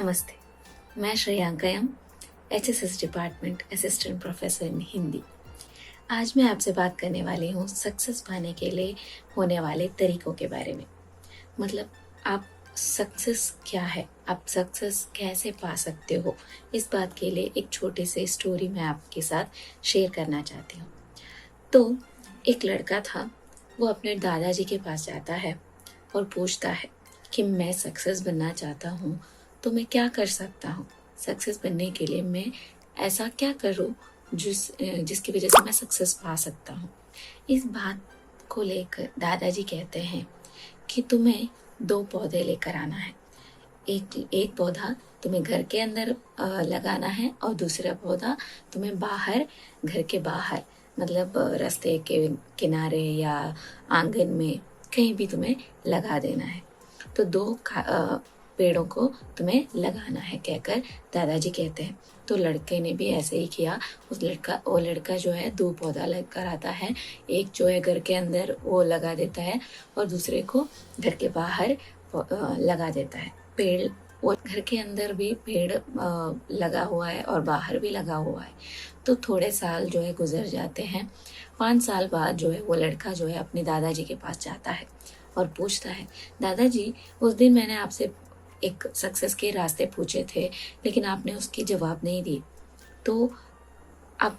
नमस्ते। मैं Shreyanka M, HSS department assistant professor in Hindi. आज मैं आपसे बात करने वाली हूँ सक्सेस पाने के लिए होने वाले तरीकों के बारे में। मतलब आप सक्सेस क्या है, आप सक्सेस कैसे पा सकते हो, इस बात के लिए एक छोटी सी स्टोरी मैं आपके साथ शेयर करना चाहती हूँ। तो एक लड़का था, वो अपने दादाजी के पास जाता है और पूछता है कि मैं सक्सेस बनना चाहता हूँ, तो मैं क्या कर सकता हूँ? सक्सेस बनने के लिए मैं ऐसा क्या करूँ जिसकी वजह से मैं सक्सेस पा सकता हूँ? इस बात को लेकर दादाजी कहते हैं कि तुम्हें 2 पौधे लेकर आना है। एक एक पौधा तुम्हें घर के अंदर लगाना है और दूसरा पौधा तुम्हें बाहर, घर के बाहर, मतलब रास्ते के किनारे या आंगन में कहीं भी तुम्हें लगा देना है। तो 2 पेड़ों को तुम्हें लगाना है, कहकर दादाजी कहते हैं। तो लड़के ने भी ऐसे ही किया। वो लड़का जो है 2 पौधा लेकर आता है। एक जो है घर के अंदर वो लगा देता है और दूसरे को घर के बाहर लगा देता है। पेड़ वो घर के अंदर भी पेड़ लगा हुआ है और बाहर भी लगा हुआ है। तो थोड़े साल जो है गुजर जाते हैं। 5 साल बाद जो है वो लड़का जो है अपने दादाजी के पास जाता है और पूछता है, दादाजी उस दिन मैंने आपसे एक सक्सेस के रास्ते पूछे थे, लेकिन आपने उसकी जवाब नहीं दी। तो अब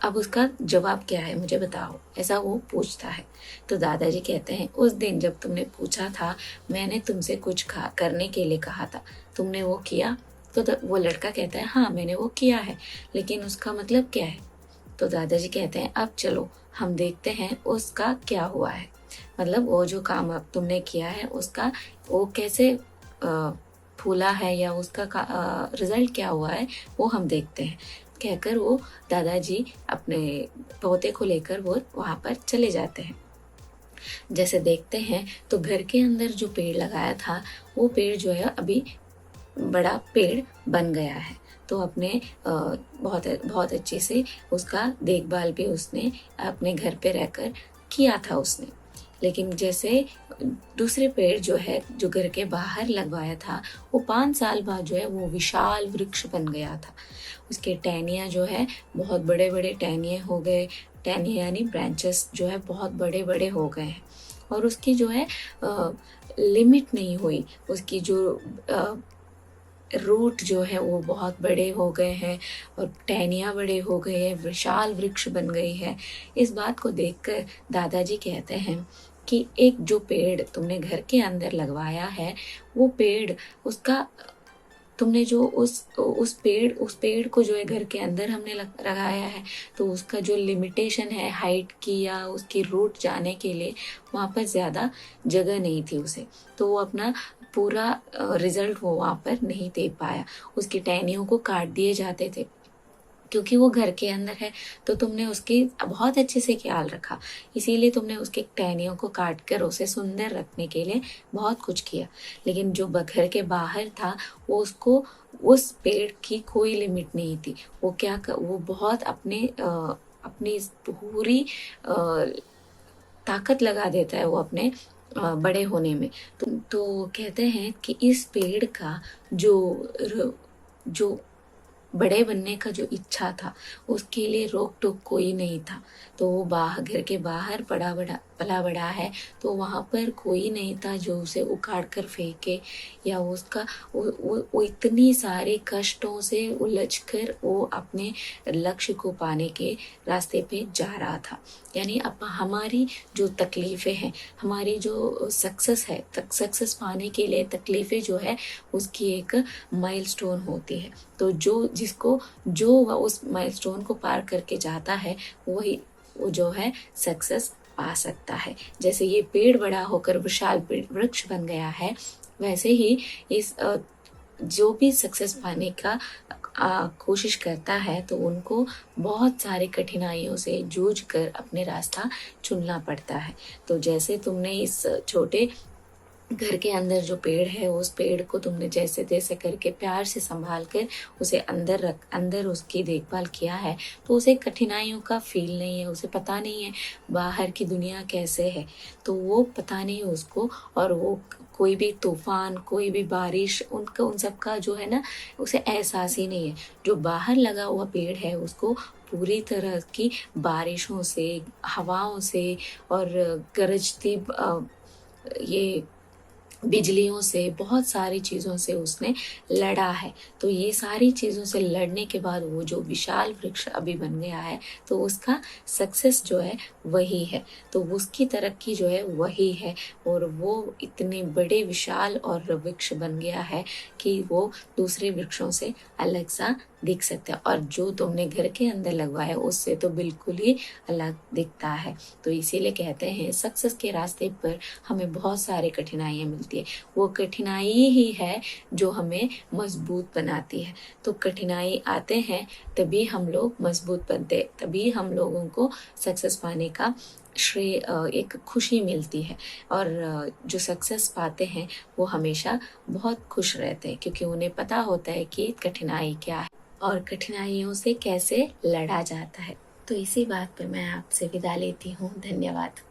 अब उसका जवाब क्या है, मुझे बताओ, ऐसा वो पूछता है। तो दादाजी कहते हैं, उस दिन जब तुमने पूछा था, मैंने तुमसे कुछ करने के लिए कहा था, तुमने वो किया? तो वो लड़का कहता है, हाँ मैंने वो किया है, लेकिन उसका मतलब क्या है? तो दादाजी कहते हैं, अब चलो हम देखते हैं उसका क्या हुआ है। मतलब वो जो काम अब तुमने किया है उसका वो कैसे फूला है या उसका रिजल्ट क्या हुआ है, वो हम देखते हैं, कहकर वो दादाजी अपने पोते को लेकर वो वहाँ पर चले जाते हैं। जैसे देखते हैं तो घर के अंदर जो पेड़ लगाया था वो पेड़ जो है अभी बड़ा पेड़ बन गया है। तो अपने बहुत बहुत अच्छे से उसका देखभाल भी उसने अपने घर पे रहकर किया था उसने। लेकिन जैसे दूसरे पेड़ जो है जो घर के बाहर लगवाया था, वो 5 साल बाद जो है वो विशाल वृक्ष बन गया था। उसके टहनियाँ जो है बहुत बड़े बड़े टहनिए हो गए। टहनियाँ यानी ब्रांचेस जो है बहुत बड़े बड़े हो गए हैं। और उसकी जो है लिमिट नहीं हुई, उसकी जो रूट जो है वो बहुत बड़े हो गए हैं और टहनियाँ बड़े हो गए हैं, विशाल वृक्ष बन गई है। इस बात को देखकर दादाजी कहते हैं कि एक जो पेड़ तुमने घर के अंदर लगवाया है, वो पेड़ उसका तुमने जो उस पेड़ को जो है घर के अंदर हमने लगाया है, तो उसका जो लिमिटेशन है हाइट की या उसकी रूट जाने के लिए, वहाँ पर ज़्यादा जगह नहीं थी उसे। तो वो अपना पूरा रिजल्ट वो वहाँ पर नहीं दे पाया। उसकी टहनियों को काट दिए जाते थे क्योंकि वो घर के अंदर है। तो तुमने उसकी बहुत अच्छे से ख्याल रखा, इसीलिए तुमने उसके टहनियों को काट कर उसे सुंदर रखने के लिए बहुत कुछ किया। लेकिन जो घर के बाहर था, वो उसको उस पेड़ की कोई लिमिट नहीं थी। वो बहुत अपनी पूरी ताकत लगा देता है वो अपने बड़े होने में। तो कहते हैं कि इस पेड़ का जो बड़े बनने का जो इच्छा था, उसके लिए रोक टोक कोई नहीं था। तो वो घर के बाहर पला बड़ा है, तो वहाँ पर कोई नहीं था जो उसे उखाड़ कर फेंके या उसका वो इतनी सारे कष्टों से उलझ कर वो अपने लक्ष्य को पाने के रास्ते पे जा रहा था। यानी अब हमारी जो तकलीफ़ें हैं, हमारी जो सक्सेस पाने के लिए तकलीफ़ें जो है, उसकी एक माइलस्टोन होती है। तो जो उस माइलस्टोन को पार करके जाता है, वही वो जो है सक्सेस पा सकता है। जैसे ये पेड़ बड़ा होकर विशाल वृक्ष बन गया है, वैसे ही इस जो भी सक्सेस पाने का कोशिश करता है, तो उनको बहुत सारी कठिनाइयों से जूझ कर अपने रास्ता चुनना पड़ता है। तो जैसे तुमने इस छोटे घर के अंदर जो पेड़ है, उस पेड़ को तुमने जैसे तैसे करके प्यार से संभाल कर उसे अंदर उसकी देखभाल किया है, तो उसे कठिनाइयों का फील नहीं है, उसे पता नहीं है बाहर की दुनिया कैसे है, तो वो पता नहीं है उसको। और वो कोई भी तूफान, कोई भी बारिश, उनका उन सब का जो है ना, उसे एहसास ही नहीं है। जो बाहर लगा हुआ पेड़ है उसको पूरी तरह की बारिशों से, हवाओं से और गरजती ये बिजलियों से, बहुत सारी चीज़ों से उसने लड़ा है। तो ये सारी चीज़ों से लड़ने के बाद वो जो विशाल वृक्ष अभी बन गया है, तो उसका सक्सेस जो है वही है, तो उसकी तरक्की जो है वही है। और वो इतने बड़े विशाल और वृक्ष बन गया है कि वो दूसरे वृक्षों से अलग सा दिख सकता है, और जो तुमने घर के अंदर लगवाया उससे तो बिल्कुल ही अलग दिखता है। तो इसीलिए कहते हैं सक्सेस के रास्ते पर हमें बहुत सारी कठिनाइयाँ मिलती है, वो कठिनाई ही है जो हमें मजबूत बनाती है। तो कठिनाई आते हैं तभी हम लोग मजबूत बनते हैं, तभी हम लोगों को सक्सेस पाने का श्रेय, एक खुशी मिलती है। और जो सक्सेस पाते हैं वो हमेशा बहुत खुश रहते हैं, क्योंकि उन्हें पता होता है कि कठिनाई क्या है और कठिनाइयों से कैसे लड़ा जाता है। तो इसी बात पे मैं आपसे विदा लेती हूँ। धन्यवाद।